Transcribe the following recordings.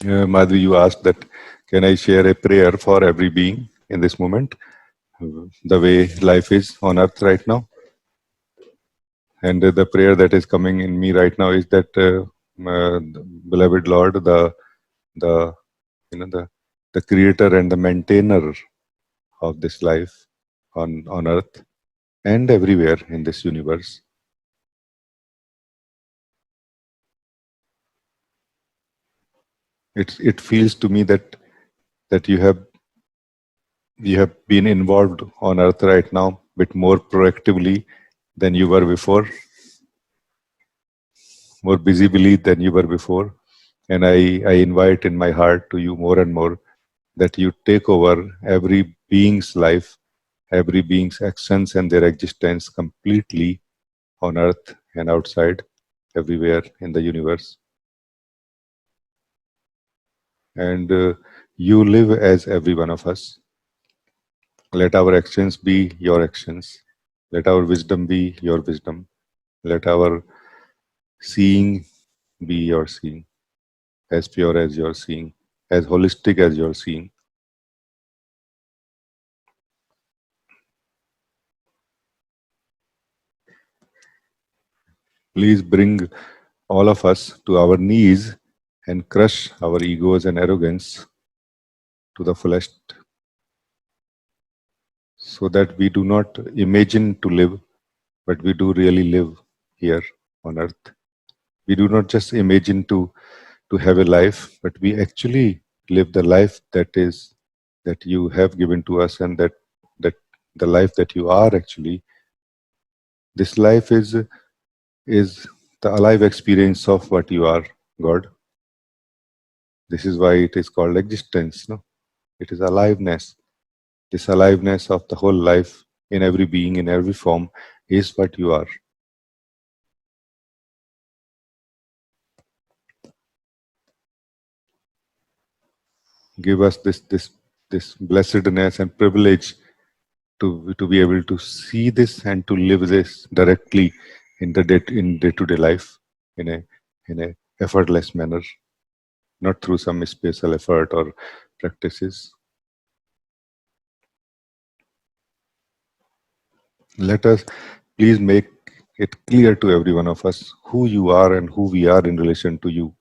Madhvi, you asked that can I share a prayer for every being in this moment, the way life is on earth right now? And the prayer that is coming in me right now is that, the beloved Lord, the you know the creator and the maintainer of this life on earth and everywhere in this universe, it feels to me that you have been involved on earth right now a bit more proactively than you were before, more visibly than you were before. And I invite in my heart to you more and more that you take over every being's life, every being's actions and their existence completely on earth and outside, everywhere in the universe. And you live as every one of us. Let our actions be your actions. Let our wisdom be your wisdom. Let our seeing be your seeing, as pure as your seeing, as holistic as your seeing. Please bring all of us to our knees and crush our egos and arrogance to the fullest, so that we do not imagine to live, but we do really live here on earth. We do not just imagine to have a life, but we actually live the life that you have given to us, and that the life that you are actually. This life is the alive experience of what you are, God. This is why it is called existence. No, it is aliveness. This aliveness of the whole life in every being, in every form, is what you are. Give us this blessedness and privilege to be able to see this and to live this directly in the day-to-day life in a effortless manner, not through some special effort or practices. Let us please make it clear to every one of us who you are and who we are in relation to you.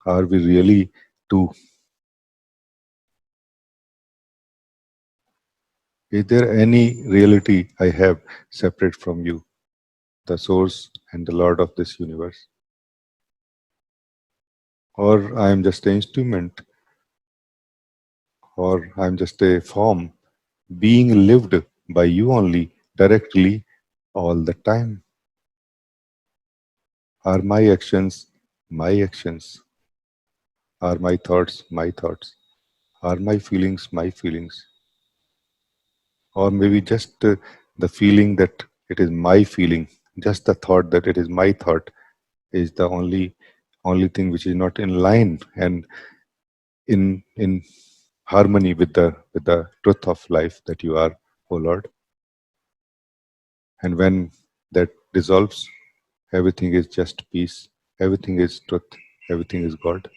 Are we really two? Is there any reality I have separate from you, the source and the Lord of this universe? Or I am just an instrument, or I am just a form being lived by you only, directly, all the time? Are my actions my actions? Are my thoughts my thoughts? Are my feelings my feelings? Or maybe just the feeling that it is my feeling, just the thought that it is my thought is the only thing which is not in line and in harmony with the truth of life that you are, O Lord. And when that dissolves, everything is just peace, everything is truth, everything is God.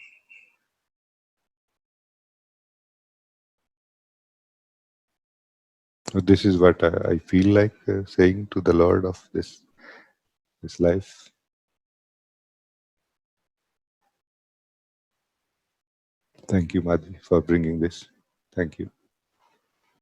So this is what I feel like saying to the Lord of this life. Thank you, Madhvi, for bringing this. Thank you.